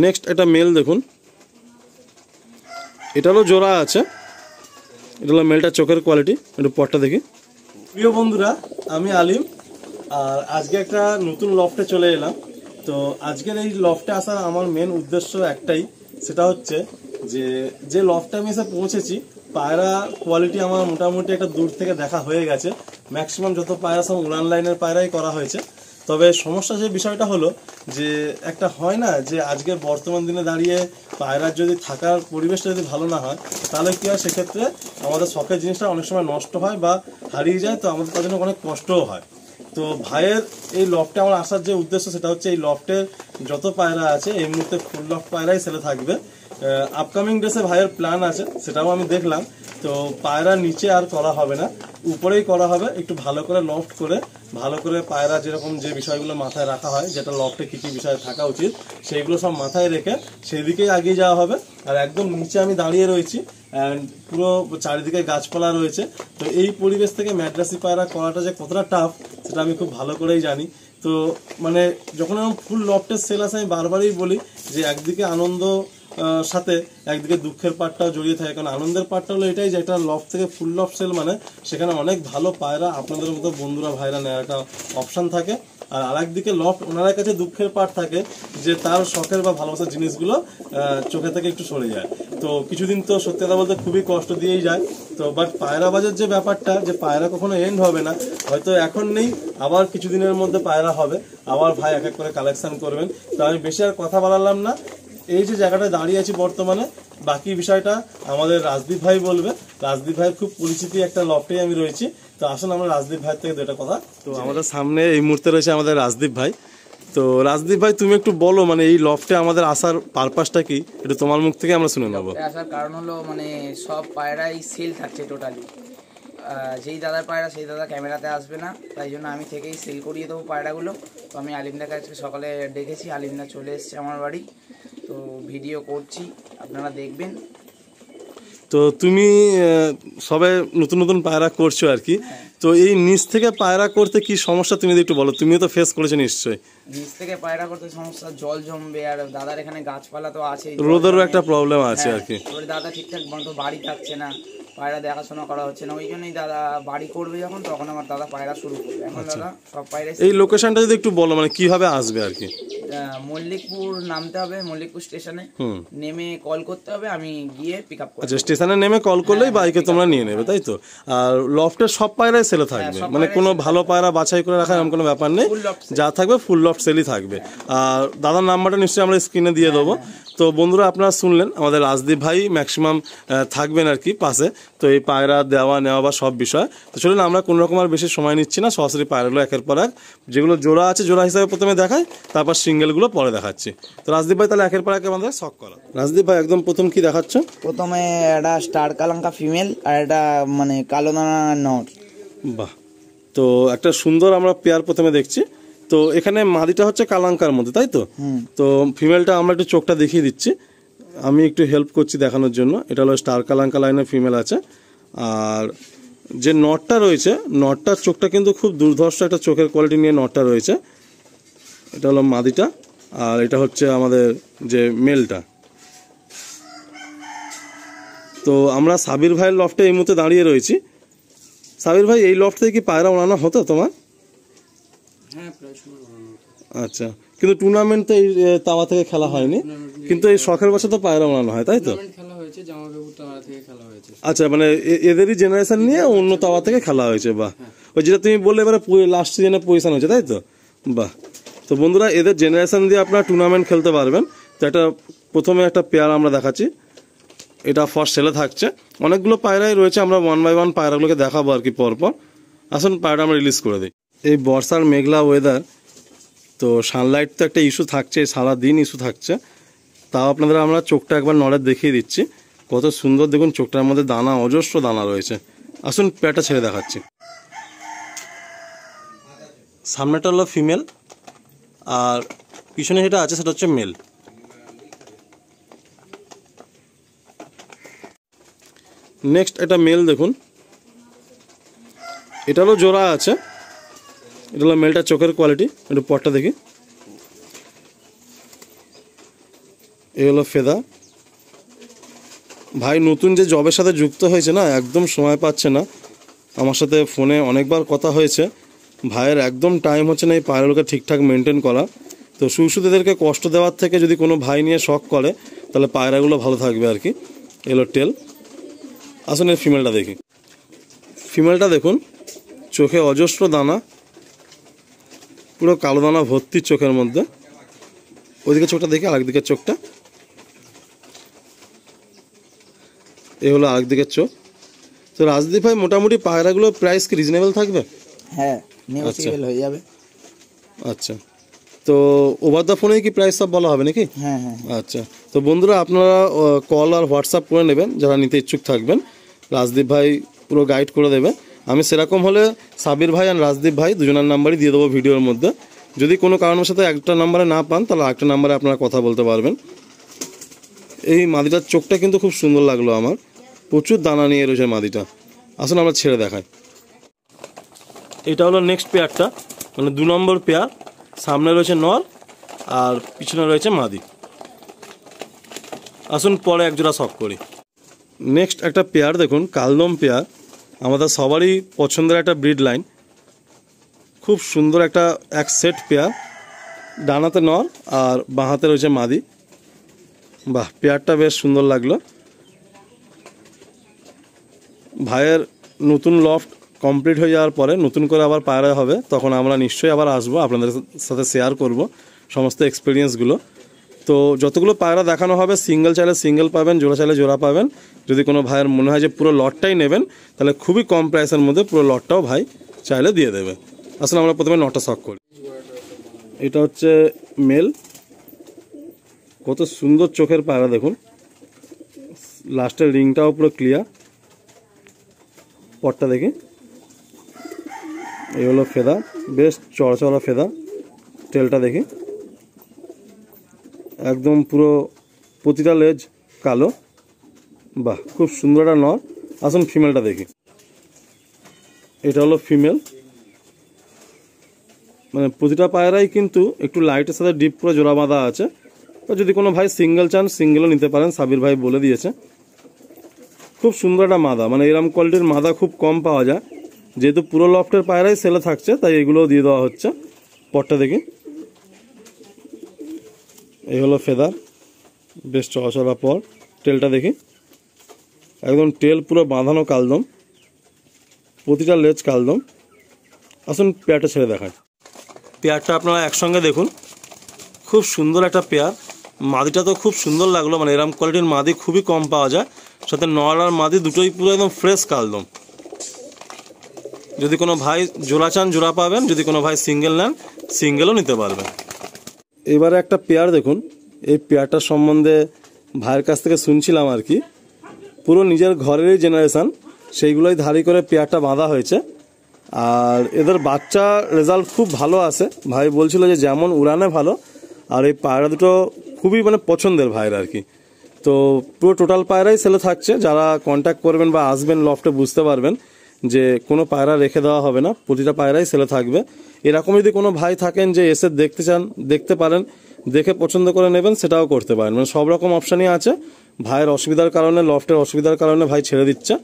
Next এটা mail দেখুন, এটারও জোড়া আছে। এটা হলো মেলটা, চোখের কোয়ালিটি। একটু পটটা দেখি। প্রিয় বন্ধুরা, আমি আলিম, আর আজকে একটা নতুন লফটে চলে এলাম। তো আজকের এই লফটে আসার আমার মেন উদ্দেশ্য একটাই, সেটা হচ্ছে যে লফটে আমি এসে পৌঁছেছি, পায়রা কোয়ালিটি আমার মোটামুটি একটা দূর থেকে দেখা হয়ে গেছে। ম্যাক্সিমাম যত পায়রা সব উড়ান লাইনের পায়রাই করা হয়েছে। তবে সমস্যা যে বিষয়টা হলো যে একটা হয় না যে আজকে বর্তমান দিনে দাঁড়িয়ে পায়রার যদি থাকার পরিবেশটা যদি ভালো না হয়, তাহলে কি হয়, সেক্ষেত্রে আমাদের শখের জিনিসটা অনেক সময় নষ্ট হয় বা হারিয়ে যায়। তো আমাদের তার জন্য অনেক কষ্টও হয়। তো ভাইয়ের এই লফটে আমার আসার যে উদ্দেশ্য, সেটা হচ্ছে এই লফটের যত পায়রা আছে এই মুহূর্তে ফুল লফট পায়রাই সেলে থাকবে। আপকামিং ডেসে ভাইয়ের প্ল্যান আছে, সেটাও আমি দেখলাম। তো পায়রা নিচে আর করা হবে না, উপরেই করা হবে। একটু ভালো করে লফট করে, ভালো করে পায়রা যেরকম যে বিষয়গুলো মাথায় রাখা হয়, যেটা লফটে কী কী বিষয় থাকা উচিত, সেইগুলো সব মাথায় রেখে সেই দিকেই এগিয়ে যাওয়া হবে। আর একদম নিচে আমি দাঁড়িয়ে রয়েছি, অ্যান্ড পুরো চারিদিকে গাছপালা রয়েছে। তো এই পরিবেশ থেকে ম্যাড্রাসি পায়রা করাটা যে কতটা টাফ, সেটা আমি খুব ভালো করেই জানি। তো মানে যখন আমার ফুল লফটের সেল আসে, আমি বারবারই বলি যে একদিকে আনন্দ সাথে একদিকে দুঃখের পার্টটাও জড়িয়ে থাকে। কারণ আনন্দের পার্টটা হলো এটাই যে একটা লফট থেকে ফুল লফট সেল মানে সেখানে অনেক ভালো পায়রা আপনাদের মতো বন্ধুরা ভাইরা নেওয়ার একটা অপশান থাকে। আর আরেকদিকে লফট ওনার কাছে দুঃখের পার্ট থাকে যে তার শখের বা ভালোবাসার জিনিসগুলো চোখে থেকে একটু সরে যায়। তো কিছুদিন তো সত্যি কথা বলতে খুবই কষ্ট দিয়েই যায়। তো বাট পায়রা বাজার যে ব্যাপারটা, যে পায়রা কখনো এন্ড হবে না, হয়তো এখন নেই, আবার কিছুদিনের মধ্যে পায়রা হবে, আবার ভাই এক এক করে কালেকশন করবেন। তো আমি বেশি আর কথা বলালাম না। এই যে জায়গাটায় দাঁড়িয়ে আছি বর্তমানে, বাকি বিষয়টা আমাদের রাজদীপ ভাই বলবে। রাজদীপ ভাইয়ের খুব পরিচিতি একটা লফটেই আমি রয়েছি। তো আসুন আমরা রাজদীপ ভাই থেকে দুটা কথা। তো আমাদের সামনে এই মুহূর্তে রয়েছে আমাদের রাজদীপ ভাই। তো রাজদীপ ভাই, তুমি একটু বলো মানে এই লফটে আমাদের আসার পারপাসটা কি, একটু তোমার মুখ থেকে আমরা শুনে নেবো। আসার কারণ হলো মানে সব পায়রাই সেল থাকছে টোটালি। যেই দাদার পায়রা সেই দাদা ক্যামেরাতে আসবে না, তাই জন্য আমি থেকেই সেল করিয়ে দেবো পায়রাগুলো। তো আমি আলিমদাকে আজকে সকালে ডেকেছি, আলিমদা চলে এসছে আমার বাড়ি। তো ভিডিও করছি, আপনারা দেখবেন। তো তুমি সবে নতুন নতুন পায়রা করছো আর কি। তো এই নিচ থেকে পায়রা করতে কি সমস্যা তুমি একটু বলো, তুমিও তো ফেস করেছো নিশ্চয়ই। নিচ থেকে পায়রা করতে সমস্যা, জল জমবে, আর দাদার এখানে গাছপালা তো আছে, রোদেরও একটা প্রবলেম আছে আর কি। দাদা ঠিকঠাক মতো বাড়ি থাকছে না, পায়রা দেখাশোনা করা হচ্ছে না। ওই জন্যই দাদা বাড়ি করবে যখন, তখন আমার দাদা পায়রা শুরু করবে। এখন দাদা সব পায়রা। এই লোকেশনটা যদি একটু বলো, মানে কিভাবে আসবে আর কি। মল্লিকপুর নামতে হবে, মল্লিকপুর স্টেশনে নেমে কল করতে হবে, আমি গিয়ে পিক আপ করব। আচ্ছা, স্টেশনে নেমে কল করলেই বাইকে তোমরা নিয়ে নেবে, তাই তো? আর লফটের সব পায়রাই সেলে থাকবে, মানে কোনো ভালো পায়রা বাছাই করে রাখার এমন কোনো ব্যাপার নেই, যা থাকবে ফুল লফট সেলই থাকবে। আর দাদার নাম্বারটা নিশ্চয়ই আমরা স্ক্রিনে দিয়ে দেবো। তো বন্ধুরা, আপনারা শুনলেন আমাদের রাজদীপ ভাই ম্যাক্সিমাম থাকবেন আর কি পাশে। তো এই পায়রা দেওয়া নেওয়া বা সব বিষয়, তো চলুন আমরা কোনো রকম আর বেশি সময় নিচ্ছি না, সরাসরি পায়রাগুলো একের পর এক যেগুলো জোড়া আছে জোড়া হিসাবে প্রথমে দেখায়, তারপর সিঙ্গেলগুলো পরে দেখাচ্ছি। তো রাজদীপ ভাই, তাহলে একের পর এক আমাদের শখ করা। রাজদীপ ভাই, একদম প্রথম কি দেখাচ্ছ? প্রথমে একটা স্টার কালাঙ্কা ফিমেল আর একটা মানে কালো দানা নর। বাহ, তো একটা সুন্দর আমরা পেয়ার প্রথমে দেখছি। তো এখানে মাদিটা হচ্ছে কালাঙ্কার মধ্যে, তাই তো? তো ফিমেলটা আমরা একটু চোখটা দেখিয়ে দিচ্ছি, আমি একটু হেল্প করছি দেখানোর জন্য। এটা হলো স্টার কালাঙ্কা লাইনের ফিমেল আছে। আর যে নটটা রয়েছে, নটটার চোখটা কিন্তু খুব দুর্ধর্ষ একটা চোখের কোয়ালিটি নিয়ে নটটা রয়েছে। এটা হলো মাদিটা, আর এটা হচ্ছে আমাদের যে মেলটা। তো আমরা সাবির ভাইয়ের লফটে এই মুহূর্তে দাঁড়িয়ে রয়েছি। সাবির ভাই, এই লফট থেকে কি পায়রা ওড়ানো হতো তোমার? আচ্ছা, কিন্তু টুর্নামেন্ট তো এই তাওয়া থেকে খেলা হয়নি, কিন্তু এই শখের বছর তো পায়রা ওড়ানো হয়, তাই তো? আচ্ছা, মানে এদেরই জেনারেশন নিয়ে অন্য তাওয়া থেকে খেলা হয়েছে। বাহ, ওই যেটা তুমি বললে এবারে লাস্ট সিজনে পজিশন হয়েছে, তাই তো? বাহ, তো বন্ধুরা, এদের জেনারেশন দিয়ে আপনারা টুর্নামেন্ট খেলতে পারবেন। তো একটা প্রথমে একটা পেয়ার আমরা দেখাচ্ছি, এটা ফার্স্ট সেলে থাকছে। অনেকগুলো পায়রাই রয়েছে, আমরা ওয়ান বাই ওয়ান পায়রাগুলোকে দেখাবো আর কি পরপর। আসুন পায়রাটা আমরা রিলিজ করে দিই। এই বর্ষার মেঘলা ওয়েদার, তো সানলাইট তো একটা ইস্যু থাকছে, সারাদিন ইস্যু থাকছে। তাও আপনাদের আমরা চোখটা একবার নড়ে দেখিয়ে দিচ্ছি, কত সুন্দর দেখুন চোখটার মধ্যে দানা, অজস্র দানা রয়েছে। আসুন পেয়ারটা ছেড়ে দেখাচ্ছি। সামনেটা হলো ফিমেল, আর পিছনে যেটা আছে সেটা হচ্ছে মেল। নেক্সট এটা মেল দেখুন, এটারও জোড়া আছে। এটা হলো মেলটা, চোখের কোয়ালিটি। একটু পটটা দেখি। এই হলো ফেদা। ভাই নতুন যে জবের সাথে যুক্ত হয়েছে না, একদম সময় পাচ্ছে না। আমার সাথে ফোনে অনেকবার কথা হয়েছে, ভাইয়ের একদম টাইম হচ্ছে না এই পায়রাগুলোকে ঠিকঠাক মেনটেন করা। তো শুশুদেরকে কষ্ট দেওয়ার থেকে যদি কোনো ভাই নিয়ে শখ করে তাহলে পায়রাগুলো ভালো থাকবে আর কি। এলো টেল। আসুন এর ফিমেলটা দেখি। ফিমেলটা দেখুন, চোখে অজস্র দানা, পুরো কালো দানা ভর্তি চোখের মধ্যে। ওইদিকে চোখটা দেখি, আরেকদিকের চোখটা। এই হলো আরেকদিকের চোখ। তো রাজদীপ ভাই, মোটামুটি পায়রাগুলোর প্রাইস কি রিজনেবল থাকবে? হ্যাঁ, নেগোশিয়েবল হয়ে যাবে। আচ্ছা, তো ওভার দ্য ফোনেই কি প্রাইস সব বলা হবে নাকি? হ্যাঁ হ্যাঁ। আচ্ছা, তো বন্ধুরা আপনারা কল আর হোয়াটসঅ্যাপ করে নেবেন যারা নিতে ইচ্ছুক থাকবেন। রাজদীপ ভাই পুরো গাইড করে দেবে। আমি সেরকম হলে সাবির ভাই আর রাজদীপ ভাই দুজনের নাম্বারই দিয়ে দেবো ভিডিওর মধ্যে। যদি কোনো কারণের সাথে একটা নাম্বারে না পান তাহলে আরেকটা নাম্বারে আপনারা কথা বলতে পারবেন। এই মাদিটার চোখটা কিন্তু খুব সুন্দর লাগলো আমার, প্রচুর দানা নিয়ে রয়েছে মাদিটা। আসুন আমরা ছেড়ে দেখাই। এটা হলো নেক্সট পেয়ারটা, মানে 2 নম্বর পেয়ার। সামনে রয়েছে নর আর পিছনে রয়েছে মাদি। আসুন পরে একজোড়া শখ করি। নেক্সট একটা পেয়ার দেখুন, কালদম পেয়ার। আমাদের সবারই পছন্দের একটা ব্রিড লাইন, খুব সুন্দর একটা এক সেট পেয়ার। ডানাতে নর আর বাঁহাতে রয়েছে মাদি। বাহ, পেয়ারটা বেশ সুন্দর লাগলো। ভাইয়ের নতুন লফট কমপ্লিট হয়ে যাওয়ার পরে নতুন করে আবার পায়রা হবে, তখন আমরা নিশ্চয়ই আবার আসবো, আপনাদের সাথে শেয়ার করব সমস্ত এক্সপিরিয়েন্সগুলো। তো যতগুলো পায়রা দেখানো হবে, সিঙ্গেল চাইলে সিঙ্গেল পাবেন, জোড়া চাইলে জোড়া পাবেন। যদি কোনো ভাইয়ের মনে হয় যে পুরো লটটাই নেবেন তাহলে খুবই কম প্রাইসের মধ্যে পুরো লটটাও ভাই চাইলে দিয়ে দেবে। আসলে আমরা প্রথমে নটা শখ করি। এটা হচ্ছে মেল। কত সুন্দর চোখের পায়রা দেখুন, লাস্টের রিংটাও পুরো ক্লিয়ার। পটটা দেখি। এই হলো ফেদা, বেশ চড়া ফেদা। টেলটা দেখি, একদম পুরো প্রতিটা লেজ কালো। বাহ, খুব সুন্দর একটা নর। আসুন ফিমেলটা দেখি। এটা হলো ফিমেল। মানে প্রতিটা পায়রাই কিন্তু একটু লাইটের সাথে ডিপ করে জোড়া বাঁধা আছে। তো যদি কোনো ভাই সিঙ্গেল চান সিঙ্গেলও নিতে পারেন, সাবির ভাই বলে দিয়েছে। খুব সুন্দর একটা মাদা, মানে এরকম কোয়ালিটির মাদা খুব কম পাওয়া যায়। যেহেতু পুরো লফটের পায়রাই সেলে থাকছে তাই এগুলোও দিয়ে দেওয়া হচ্ছে। পটটা দেখি। এই হলো ফেদার, বেশ চড়া পর। টেলটা দেখি, একদম টেল পুরো বাঁধানো কালদম, প্রতিটা লেজ কালদম। আসুন পেয়ারটা ছেড়ে দেখায়। পেয়ারটা আপনারা একসঙ্গে দেখুন, খুব সুন্দর একটা পেয়ার। মাদিটা তো খুব সুন্দর লাগলো, মানে এরকম কোয়ালিটির মাদি খুবই কম পাওয়া যায়। সাথে নর আর মাদি দুটোই পুরো একদম ফ্রেশ কালদম। যদি কোনো ভাই জোড়া চান জোড়া পাবেন, যদি কোনো ভাই সিঙ্গেল নেন সিঙ্গেলও নিতে পারবেন। এবারে একটা পেয়ার দেখুন, এই পেয়ারটার সম্বন্ধে ভাইয়ের কাছ থেকে শুনছিলাম আর কি। পুরো নিজের ঘরেরই জেনারেশান, সেইগুলোই ধারি করে পেয়ারটা বাঁধা হয়েছে। আর এদের বাচ্চা রেজাল্ট খুব ভালো আসে। ভাই বলছিল যে যেমন উড়ানে ভালো, আর এই পায়রা দুটো খুবই মানে পছন্দের ভাইয়ের আর কি। তো পুরো টোটাল পায়রাই সেলে থাকছে। যারা কন্ট্যাক্ট করবেন বা আসবেন লফটে বুঝতে পারবেন যে কোনো পায়রা রেখে দেওয়া হবে না, প্রতিটা পায়রাই সেলে থাকবে। এরকম যদি কোনো ভাই থাকেন যে এসে দেখতে চান, দেখতে পারেন, দেখে পছন্দ করে নেবেন, সেটাও করতে পারেন। মানে সব রকম অপশানই আছে। ভাইয়ের অসুবিধার কারণে, লফটের অসুবিধার কারণে ভাই ছেড়ে দিচ্ছে।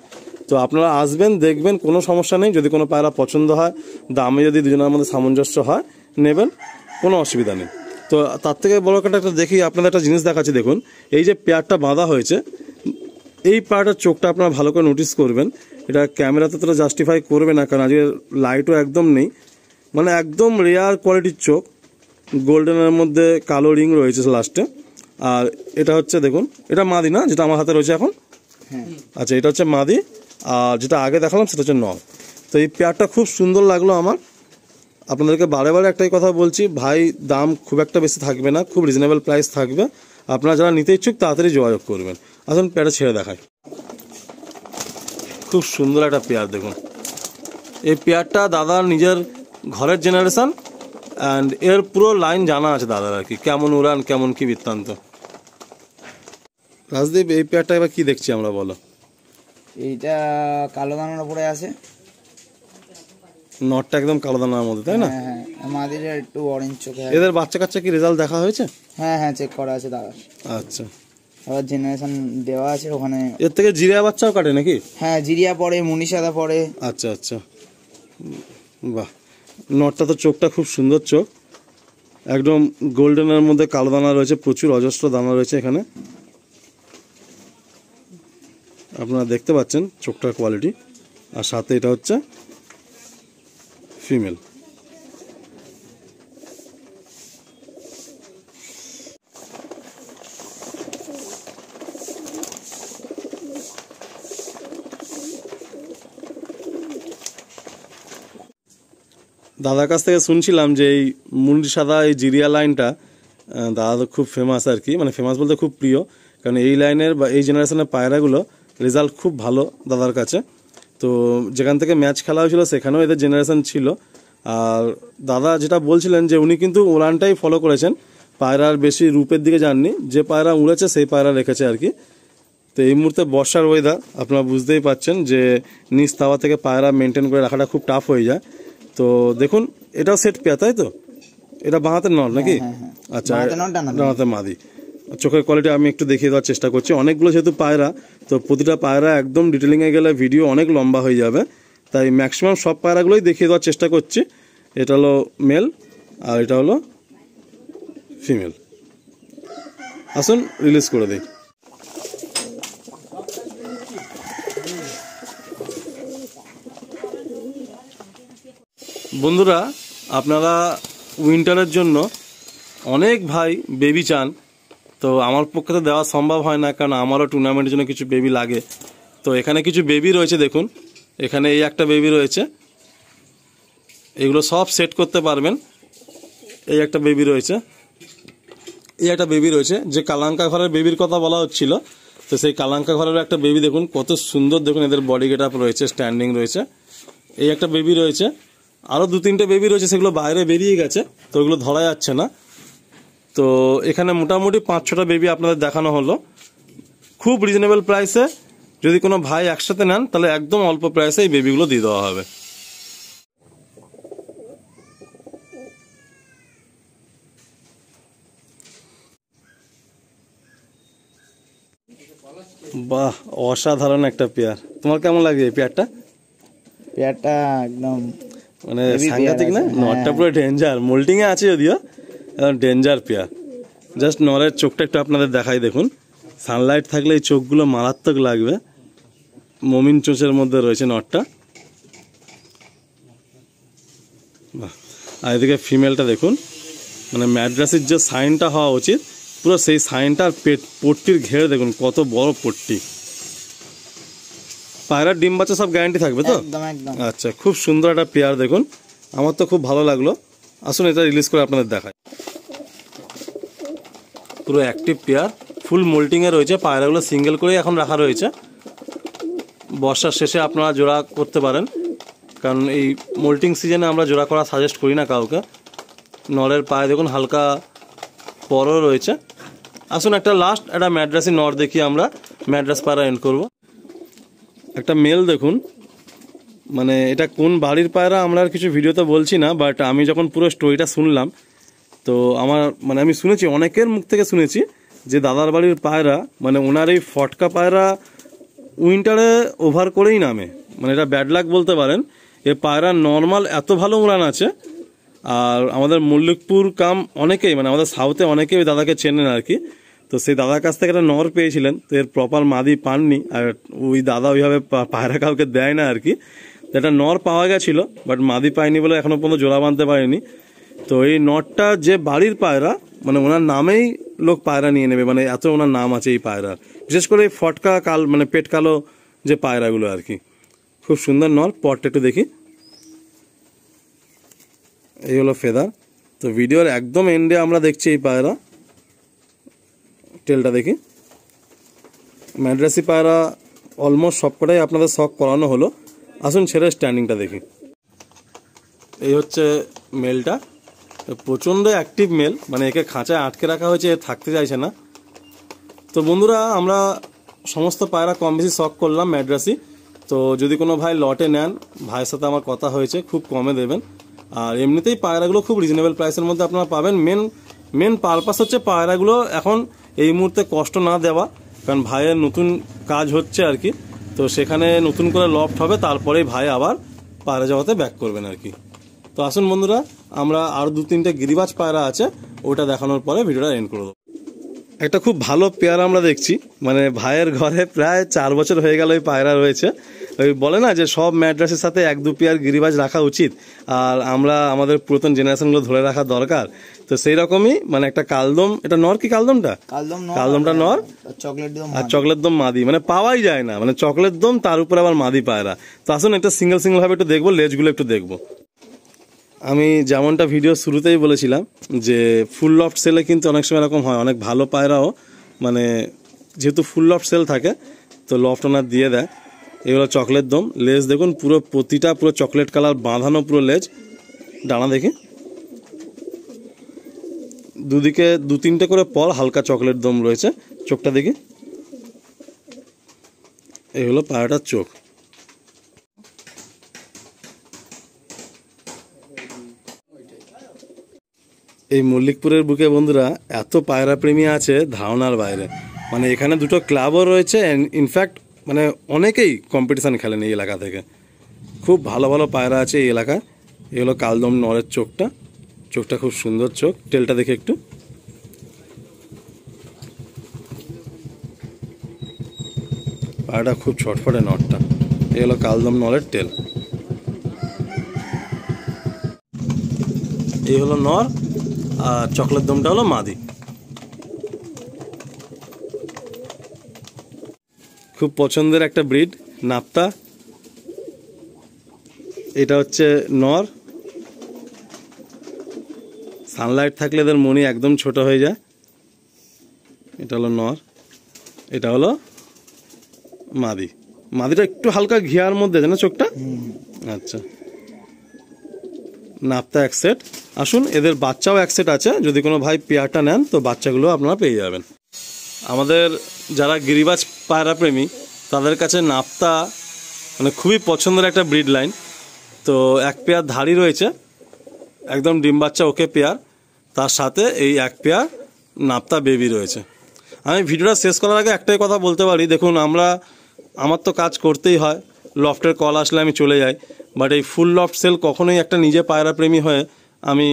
তো আপনারা আসবেন, দেখবেন, কোনো সমস্যা নেই। যদি কোনো পায়রা পছন্দ হয়, দামে যদি দুজনের মধ্যে সামঞ্জস্য হয়, নেবেন, কোনো অসুবিধা নেই। তো তার থেকে বড় একটা দেখি, আপনাদের একটা জিনিস দেখাচ্ছি দেখুন। এই যে পেয়ারটা বাঁধা হয়েছে, এই পায়রাটার চোখটা আপনারা ভালো করে নোটিস করবেন। এটা ক্যামেরাতে তো জাস্টিফাই করবে না, কারণ আজকে লাইটও একদম নেই। মানে একদম রেয়ার কোয়ালিটির চোখ, গোল্ডেনের মধ্যে কালো রিং রয়েছে লাস্টে। আর এটা হচ্ছে দেখুন, এটা মাদি না, যেটা আমার হাতে রয়েছে এখন। আচ্ছা, এটা হচ্ছে মাদি, আর যেটা আগে দেখালাম সেটা হচ্ছে নর। তো এই পেয়ারটা খুব সুন্দর লাগলো আমার। আপনাদেরকে বারে বারে একটাই কথা বলছি, ভাই দাম খুব একটা বেশি থাকবে না, খুব রিজনেবল প্রাইস থাকবে। আপনারা যারা নিতে ইচ্ছুক তাড়াতাড়ি যোগাযোগ করবেন। আসুন পেয়ারটা ছেড়ে দেখায়। খুব সুন্দর একটা পেয়ার দেখুন। এই পেয়ারটা দাদার নিজের ঘরের জেনারেশন, অ্যান্ড এর পুরো লাইন জানা আছে দাদার আর কি, কেমন উড়ান, কেমন কি বৃত্তান্ত। রাজদীপ, এই পেয়ারটা এবার কি দেখছি আমরা, বলো। এইটা কালো দানার উপরে আছে, নটটা একদম কালো দানার মধ্যে, তাই না? হ্যাঁ হ্যাঁ, মাদির একটু অরেঞ্জ চোখে। এদের বাচ্চা কাচ্চা কি রেজাল্ট দেখা হয়েছে? হ্যাঁ হ্যাঁ, চেক করা আছে দাদা। আচ্ছা, আবার জেনারেশন দেওয়া আছে ওখানে। এর থেকে জিরিয়া বাচ্চাও কাটে নাকি? হ্যাঁ, জিরিয়া পড়ে, মুনিশাদা পড়ে। আচ্ছা আচ্ছা, বাহ। নটটা তো চোখটা খুব সুন্দর চোখ, একদম গোল্ডেনের মধ্যে কালো দানা রয়েছে, প্রচুর অজস্র দানা রয়েছে এখানে, আপনারা দেখতে পাচ্ছেন চোখটার কোয়ালিটি। আর সাথে এটা হচ্ছে ফিমেল। দাদার কাছ থেকে শুনছিলাম যে এই মুন্ডি সাদা এই জিরিয়া লাইনটা দাদা তো খুব ফেমাস আর কি, মানে ফেমাস বলতে খুব প্রিয়, কারণ এই লাইনের বা এই জেনারেশনের পায়রাগুলো রেজাল্ট খুব ভালো দাদার কাছে। তো যেখান থেকে ম্যাচ খেলা হয়েছিল সেখানেও এদের জেনারেশন ছিল। আর দাদা যেটা বলছিলেন যে উনি কিন্তু উড়ানটাই ফলো করেছেন, পায়রার বেশি রূপের দিকে যাননি, যে পায়রা উড়েছে সেই পায়রা রেখেছে আর কি। তো এই মুহূর্তে বর্ষার ওয়েদার আপনারা বুঝতেই পাচ্ছেন যে নিচ তাওয়া থেকে পায়রা মেনটেন করে রাখাটা খুব টাফ হয়ে যায়। তো দেখুন এটাও সেট পেয়া, তাই তো? এটা বাঁহাতে নট নাকি? আচ্ছা, ডানাতে মাদি। চোখের কোয়ালিটি আমি একটু দেখিয়ে দেওয়ার চেষ্টা করছি। অনেকগুলো যেহেতু পায়রা, তো প্রতিটা পায়রা একদম ডিটেলিংয়ে গেলে ভিডিও অনেক লম্বা হয়ে যাবে, তাই ম্যাক্সিমাম সব পায়রাগুলোই দেখিয়ে দেওয়ার চেষ্টা করছি। এটা হলো মেল আর এটা হলো ফিমেল। আসুন রিলিজ করে দিই। বন্ধুরা, আপনারা উইন্টারের জন্য অনেক ভাই বেবি চান, তো আমার পক্ষে তো দেওয়া সম্ভব হয় না, কারণ আমারও টুর্নামেন্টের জন্য কিছু বেবি লাগে। তো এখানে কিছু বেবি রয়েছে, দেখুন এখানে এই একটা বেবি রয়েছে, এগুলো সব সেট করতে পারবেন। এই একটা বেবি রয়েছে, এই একটা বেবি রয়েছে, যে কালাঙ্কা ঘরের বেবির কথা বলা হচ্ছিল, তো সেই কালাঙ্কা ঘরের একটা বেবি দেখুন কত সুন্দর, দেখুন এদের বডি গেট আপ রয়েছে, স্ট্যান্ডিং রয়েছে। এই একটা বেবি রয়েছে, আরও 2-3টে বেবি রয়েছে, সেগুলো বাইরে বেরিয়ে গেছে, তো ওগুলো ধরা যাচ্ছে না। তো এখানে মোটামুটি 5-6টা বেবি আপনাদের দেখানো হলো, খুব রিজনেবল প্রাইসে। যদি কোনো ভাই একসাথে নেন তাহলে একদম অল্প প্রাইসে এই বেবিগুলো দিয়ে দেওয়া হবে। বাহ, অসাধারণ একটা পেয়ার। তোমার কেমন লাগে এই পেয়ারটা? পেয়ারটা একদম মানে সাংঘাতিক না? নটটা পুরো ডেঞ্জার, মোল্টিং এ আছে যদিও, ডেঞ্জার পেয়ার। জাস্ট নরের চোখটা একটু আপনাদের দেখাই, দেখুন সানলাইট থাকলে এই চোখগুলো মারাত্মক লাগবে। মমিন চোঁচের মধ্যে রয়েছে নটটা। আর এদিকে ফিমেলটা দেখুন, মানে ম্যাড্রাসের যে সাইনটা হওয়া উচিত পুরো সেই সাইনটা, আর পট্টির ঘের দেখুন কত বড় পট্টি। পায়রার ডিম বাচ্চা সব গ্যারান্টি থাকবে তো? আচ্ছা, খুব সুন্দর একটা পেয়ার দেখুন, আমার তো খুব ভালো লাগলো। আসুন এটা রিলিজ করে আপনাদের দেখায়। পুরো অ্যাক্টিভ পেয়ার, ফুল মোল্টিংয়ে রয়েছে, পায়রাগুলো সিঙ্গেল করেই এখন রাখা রয়েছে। বর্ষার শেষে আপনারা জোড়া করতে পারেন, কারণ এই মোল্টিং সিজনে আমরা জোড়া করা সাজেস্ট করি না কাউকে। নরের পায়ে দেখুন হালকা পরও রয়েছে। আসুন একটা লাস্ট একটা ম্যাড্রাসি নর দেখি, আমরা ম্যাড্রাস পায়রা এন্ড করব। একটা মেল দেখুন, মানে এটা কোন বাড়ির পায়রা আমরা আর কিছু ভিডিওতে বলছি না, বাট আমি যখন পুরো স্টোরিটা শুনলাম, তো আমার মানে আমি শুনেছি, অনেকের মুখ থেকে শুনেছি যে দাদার বাড়ির পায়রা, মানে ওনার এই ফটকা পায়রা উইন্টারে ওভার করেই নামে, মানে এটা ব্যাড লাক বলতে পারেন। এ পায়রা নর্মাল এত ভালো উড়ান আছে। আর আমাদের মল্লিকপুর কাম অনেকেই, মানে আমাদের সাউথে অনেকেই ওই দাদাকে চেনেন আর কি। তো সেই দাদার কাছ থেকে একটা নর পেয়েছিলেন, তো এর প্রপার মাদি পাননি, আর ওই দাদা ওইভাবে পায়রা কাউকে দেয় না আর কি। একটা নর পাওয়া গেছিল, বাট মাদি পায়নি বলে এখনো পর্যন্ত জোড়া বাঁধতে পারেনি। তো এই নটটা যে বাড়ির পায়রা, মানে ওনার নামেই লোক পায়রা নিয়ে নেবে, মানে এত ওনার নাম আছে এই পায়রার। বিশেষ করে এই ফটকা কাল, মানে পেট কালো যে পায়রাগুলো আর কি, খুব সুন্দর নর। পটটা একটু দেখি, এই হলো ফেদার। তো ভিডিওর একদম এন্ডে আমরা দেখছি এই পায়রা। টেলটা দেখি, ম্যাড্রাসি পায়রা অলমোস্ট সবকটাই আপনাদের শখ করানো হলো। আসুন ছেড়ে স্ট্যান্ডিংটা দেখি। এই হচ্ছে মেলটা, প্রচণ্ড অ্যাক্টিভ মেল, মানে একে খাঁচায় আটকে রাখা হয়েছে, থাকতে চাইছে না। তো বন্ধুরা, আমরা সমস্ত পায়রা কম বেশি শখ করলাম ম্যাড্রাসি। তো যদি কোনো ভাই লটে নেন, ভাইয়ের সাথে আমার কথা হয়েছে, খুব কমে দেবেন। আর এমনিতেই পায়রাগুলো খুব রিজনেবল প্রাইসের মধ্যে আপনারা পাবেন। মেন পারপাস হচ্ছে পায়রাগুলো এখন এই মুহূর্তে কষ্ট না দেওয়া, কারণ ভাইয়ের নতুন কাজ হচ্ছে আর কি, তো সেখানে নতুন করে লফট হবে, তারপরেই ভাই আবার পায়রা জগতে ব্যাক করবেন আর কি। তো আসুন বন্ধুরা, আমরা আরও 2-3টে গিরিবাজ পায়রা আছে, ওটা দেখানোর পরে ভিডিওটা এন্ড করে দেবো। একটা খুব ভালো পেয়ারা আমরা দেখছি, মানে ভাইয়ের ঘরে প্রায় 4 বছর হয়ে গেল ওই পায়রা রয়েছে। ওই বলে না যে সব ম্যাড্রাসের সাথে 1-2 পেয়ার গিরিবাজ রাখা উচিত, আর আমরা আমাদের পুরাতন জেনারেশনগুলো ধরে রাখা দরকার। তো সেই রকমই মানে একটা কালদম, এটা নর কি কালদমটা? কালদমটা নর, আর চকলেট দম মাদি, মানে পাওয়াই যায় না, মানে চকলেট দম তার উপরে আবার মাদি পায়রা। তো আসুন একটা সিঙ্গেল ভাবে একটু দেখবো, লেজগুলো একটু দেখবো। আমি যেমনটা ভিডিও শুরুতেই বলেছিলাম যে ফুল লফট সেলে কিন্তু অনেক সময় এরকম হয়, অনেক ভালো পায়রাও মানে যেহেতু ফুল লফট সেল থাকে তো লফট ওনার দিয়ে দেয়। এগুলো চকলেট দম, লেজ দেখুন পুরো প্রতিটা পুরো চকলেট কালার বাঁধানো পুরো লেজ, ডানা দেখি দুদিকে 2-3টে করে পল হালকা চকলেট দম রয়েছে। চোখটা দেখি, এই হলো পায়রাটার চোখ। এই মল্লিকপুরের বুকে বন্ধুরা এত পায়রা প্রেমী আছে ধারণার বাইরে, মানে এখানে 2টো ক্লাবও রয়েছে, ইনফ্যাক্ট মানে অনেকেই কম্পিটিশান খেলেন এই এলাকা থেকে। খুব ভালো ভালো পায়রা আছে এই এলাকায়। এই হলো কালদম নরের চোখটা, চোখটা খুব সুন্দর চোখ। টেলটা দেখে একটু, পায়রাটা খুব ছটফটে নরটা। এই হলো কালদম নরের টেল। এই হলো নর, আর চকলেট দমটা হলো মাদি। খুব পছন্দের একটা ব্রিড নাপ্তা। এটা হচ্ছে নর, সানলাইট থাকলে এদের মনি একদম ছোট হয়ে যায়। এটা হলো নর, এটা হলো মাদি। মাদিটা একটু হালকা ঘিয়ার মধ্যে না চোখটা। আচ্ছা, নাপ্তা এক সেট। আসুন এদের বাচ্চাও এক সেট আছে, যদি কোনো ভাই পেয়ারটা নেন তো বাচ্চাগুলো আপনারা পেয়ে যাবেন। আমাদের যারা গিরিবাজ পায়রা প্রেমী তাদের কাছে নাপ্তা মানে খুবই পছন্দের একটা ব্রিড লাইন। তো এক পেয়ার ধাড়ি রয়েছে, একদম ডিম বাচ্চা ওকে পেয়ার, তার সাথে এই এক পেয়ার নাপ্তা বেবি রয়েছে। আমি ভিডিওটা শেষ করার আগে একটাই কথা বলতে পারি, দেখুন আমার তো কাজ করতেই হয়, লফটের কল আসলে আমি চলে যাই, বাট এই ফুল লফট সেল কখনোই একটা নিজে পায়রা প্রেমী হয়ে আমি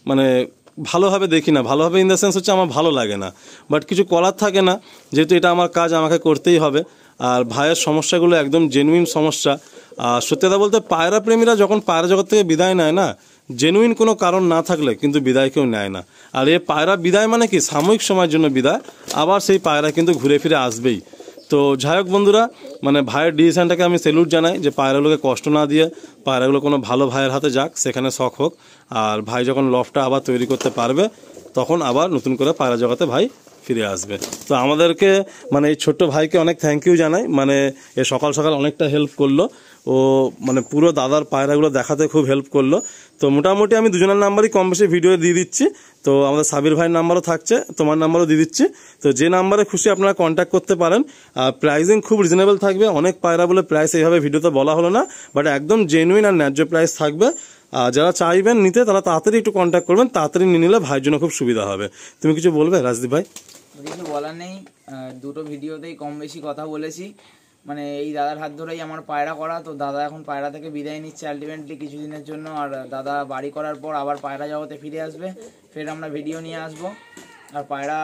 মানে ভালোভাবে দেখি না। ভালোভাবে ইন দ্য সেন্স হচ্ছে আমার ভালো লাগে না, বাট কিছু করার থাকে না, যেহেতু এটা আমার কাজ আমাকে করতেই হবে। আর ভাইয়ের সমস্যাগুলো একদম জেনুইন সমস্যা। আর সত্যি কথা বলতে পায়রা প্রেমীরা যখন পায়রা জগৎ থেকে বিদায় নেয় না, জেনুইন কোনো কারণ না থাকলে কিন্তু বিদায় কেউ নেয় না। আর এ পায়রা বিদায় মানে কি সাময়িক সময়ের জন্য বিদায়, আবার সেই পায়রা কিন্তু ঘুরে ফিরে আসবেই। তো যাই হোক বন্ধুরা, মানে ভাইয়ের ডিসিশনটাকে আমি স্যালুট জানাই যে পায়রাগুলোকে কষ্ট না দিয়ে পায়রাগুলো কোনো ভালো ভাইয়ের হাতে যাক, সেখানে শখ হোক। আর ভাই যখন লফটা আবার তৈরি করতে পারবে তখন আবার নতুন করে পায়রা জগতে ভাই ফিরে আসবে। তো আমাদেরকে মানে এই ছোট্ট ভাইকে অনেক থ্যাংক ইউ জানাই, মানে এ সকাল সকাল অনেকটা হেল্প করলো, ও মানে পুরো দাদার পায়রাগুলো দেখাতে খুব হেল্প করলো। তো মোটামুটি আমি দুজনের নাম্বারই কম বেশি ভিডিও দিয়ে দিচ্ছি। তো আমাদের সাবির ভাইয়ের নাম্বারও থাকছে, তোমার নাম্বারও দিয়ে দিচ্ছি। তো যে নাম্বারে খুশি আপনারা কন্ট্যাক্ট করতে পারেন। আর প্রাইসিং খুব রিজনেবল থাকবে। অনেক পায়রা বলে প্রাইস এইভাবে ভিডিওতে বলা হলো না, বাট একদম জেনুইন আর ন্যায্য প্রাইস থাকবে। আর যারা চাইবেন নিতে তারা তাড়াতাড়ি একটু কন্ট্যাক্ট করবেন, তাড়াতাড়ি নিয়ে নিলে ভাইয়ের জন্য খুব সুবিধা হবে। তুমি কিছু বলবে রাজদীপ ভাই? কিছু বলার নেই, দুটো ভিডিওতেই কম বেশি কথা বলেছি। মানে এই দাদার হাত ধরেই আমার পায়রা করা, তো দাদা এখন পায়রা থেকে বিদায় নিচ্ছে আলটিমেটলি কিছুদিনের জন্য। আর দাদা বাড়ি করার পর আবার পায়রা জগতে ফিরে আসবে, ফের আমরা ভিডিও নিয়ে আসবো। আর পায়রা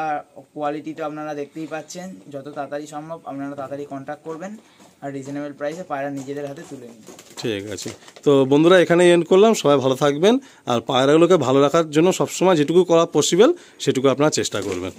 কোয়ালিটি তো আপনারা দেখতেই পাচ্ছেন, যত তাড়াতাড়ি সম্ভব আপনারা তাড়াতাড়ি কন্ট্যাক্ট করবেন আর রিজনেবল প্রাইসে পায়রা নিজেদের হাতে তুলে নিন। ঠিক আছে, তো বন্ধুরা এখানে এন্ড করলাম। সবাই ভালো থাকবেন, আর পায়রাগুলোকে ভালো রাখার জন্য সবসময় যেটুকু করা পসিবল সেটুকু আপনারা চেষ্টা করবেন।